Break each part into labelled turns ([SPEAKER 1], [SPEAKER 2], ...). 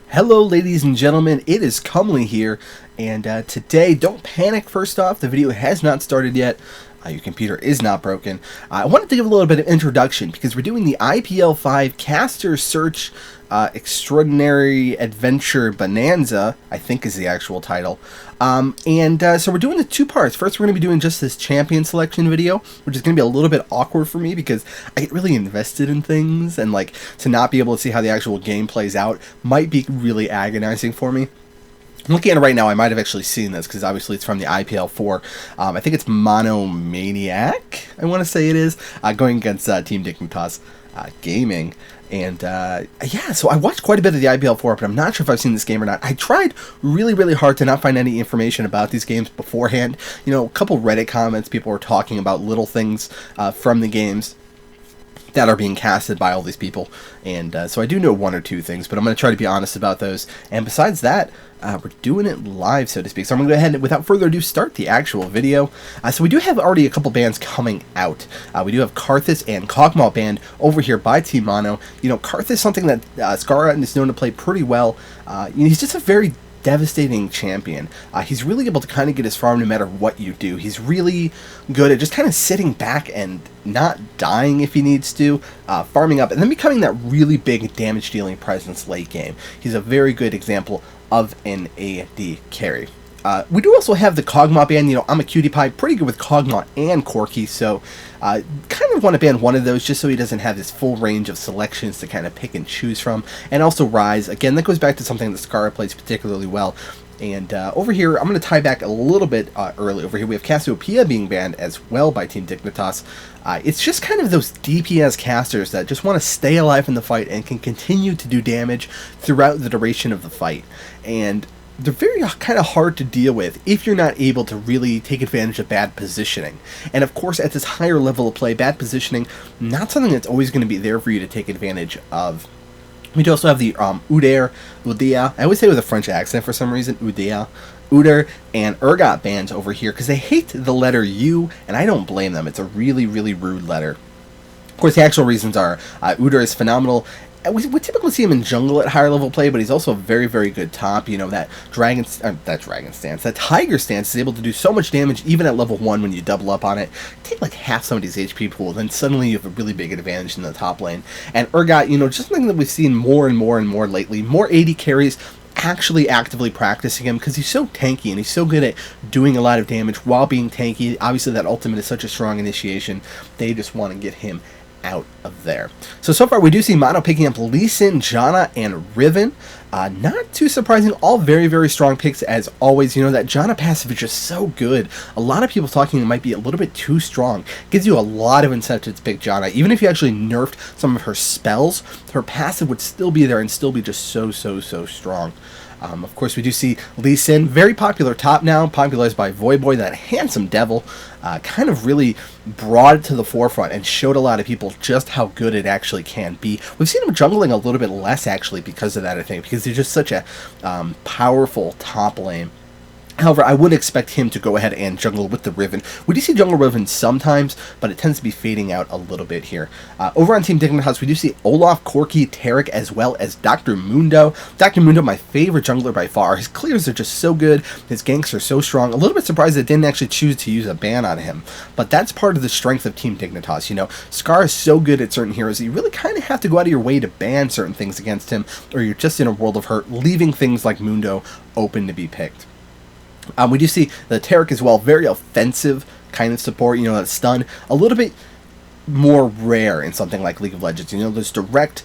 [SPEAKER 1] Hello ladies and gentlemen, it is Comely here, and today, don't panic first off, the video has not started yet. Your computer is not broken. I wanted to give a little bit of introduction because we're doing the IPL 5 Caster Search Extraordinary Adventure Bonanza, I think is the actual title. So we're doing the two parts. First, we're going to be doing just this champion selection video, which is going to be a little bit awkward for me because I get really invested in things, and like to not be able to see how the actual game plays out might be really agonizing for me. Looking at it right now, I might have actually seen this because obviously it's from the IPL 4. I think it's Monomaniac, I want to say it is, going against Team Dignitas Gaming. And yeah, so I watched quite a bit of the IPL 4, but I'm not sure if I've seen this game or not. I tried really hard to not find any information about these games beforehand. You know, a couple Reddit comments, people were talking about little things from the games that are being casted by all these people, and so I do know one or two things, but I'm going to try to be honest about those. And besides that, we're doing it live, so to speak. So I'm going to go ahead and, without further ado, start the actual video. So we do have already a couple bands coming out. We do have Karthus and Kog'Maw band over here by Team Mono. You know, Karthus, something that Skara is known to play pretty well. You know, he's just a very devastating champion. He's really able to kind of get his farm no matter what you do. He's really good at just kind of sitting back and not dying if he needs to, farming up, and then becoming that really big damage dealing presence late game. He's a very good example of an AD carry. We do also have the Kog'Maw band. You know, I'm a cutie pie, pretty good with Kog'Maw and Corki, so kind of want to ban one of those just so he doesn't have this full range of selections to kind of pick and choose from. And also Rise, again, that goes back to something that Skara plays particularly well. And over here, I'm going to tie back a little bit early. Over here, we have Cassiopeia being banned as well by Team Dignitas. It's just kind of those DPS casters that just want to stay alive in the fight and can continue to do damage throughout the duration of the fight. And they're very kind of hard to deal with if you're not able to really take advantage of bad positioning. And of course, at this higher level of play, bad positioning, not something that's always going to be there for you to take advantage of. We do also have the Udyr, I always say with a French accent for some reason, Udyr and Urgot bands over here because they hate the letter U, and I don't blame them. It's a really rude letter. Of course, the actual reasons are Udyr is phenomenal. We typically see him in jungle at higher level play, but he's also a very good top. You know, that tiger stance is able to do so much damage even at level 1 when you double up on it. Take like half somebody's HP pool, then suddenly you have a really big advantage in the top lane. And Urgot, you know, just something that we've seen more and more lately. More AD carries actually actively practicing him because he's so tanky and he's so good at doing a lot of damage while being tanky. Obviously, that ultimate is such a strong initiation. They just want to get him out of there. So far we do see Mono picking up Lee Sin, Janna, and Riven. Not too surprising, all very strong picks as always. You know, that Janna passive is just so good. A lot of people talking it might be a little bit too strong. Gives you a lot of incentive to pick Janna. Even if you actually nerfed some of her spells, her passive would still be there and still be just so strong. Of course, we do see Lee Sin, very popular top now, popularized by Voyboy, that handsome devil, kind of really brought it to the forefront and showed a lot of people just how good it actually can be. We've seen him jungling a little bit less, actually, because of that, I think, because he's just such a powerful top lane. However, I would expect him to go ahead and jungle with the Riven. We do see jungle Riven sometimes, but it tends to be fading out a little bit here. Over on Team Dignitas, we do see Olaf, Corki, Taric, as well as Dr. Mundo. Dr. Mundo, my favorite jungler by far. His clears are just so good. His ganks are so strong. A little bit surprised they didn't actually choose to use a ban on him. But that's part of the strength of Team Dignitas. You know, Scar is so good at certain heroes that you really kind of have to go out of your way to ban certain things against him, or you're just in a world of hurt, leaving things like Mundo open to be picked. We do see the Taric as well, very offensive kind of support, you know, that stun, a little bit more rare in something like League of Legends. You know, those direct,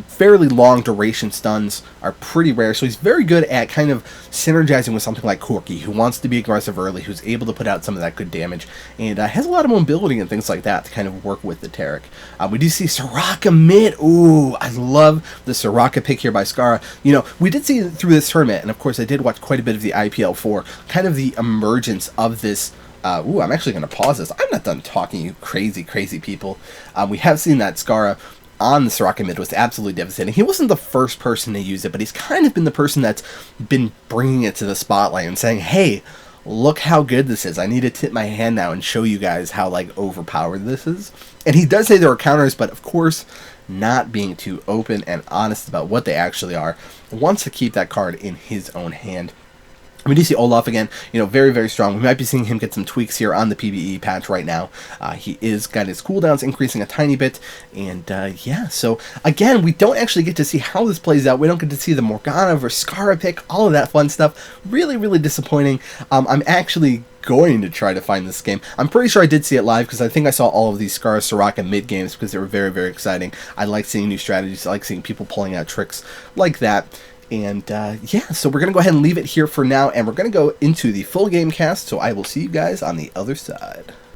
[SPEAKER 1] fairly long duration stuns are pretty rare, so he's very good at kind of synergizing with something like Corki, who wants to be aggressive early, who's able to put out some of that good damage, and has a lot of mobility and things like that to kind of work with the Taric. We do see Soraka mid. Ooh, I love the Soraka pick here by Skara. You know, we did see through this tournament, and of course I did watch quite a bit of the IPL 4, kind of the emergence of this. I'm actually going to pause this. I'm not done talking, you crazy people. We have seen that Skara on the Soraka mid was absolutely devastating. He wasn't the first person to use it, but he's kind of been the person that's been bringing it to the spotlight and saying, hey, look how good this is. I need to tip my hand now and show you guys how, like, overpowered this is. And he does say there are counters, but of course, not being too open and honest about what they actually are, wants to keep that card in his own hand. We do see Olaf again, very, very strong. We might be seeing him get some tweaks here on the PvE patch right now. He is got his cooldowns increasing a tiny bit, and yeah, so again, we don't actually get to see how this plays out. We don't get to see the Morgana versus Scarra pick, all of that fun stuff. Really, really disappointing. I'm actually going to try to find this game. I'm pretty sure I did see it live because I think I saw all of these Scarra Soraka mid games because they were very, very exciting. I like seeing new strategies. I like seeing people pulling out tricks like that. And yeah, so we're going to go ahead and leave it here for now, and we're going to go into the full game cast, so I will see you guys on the other side.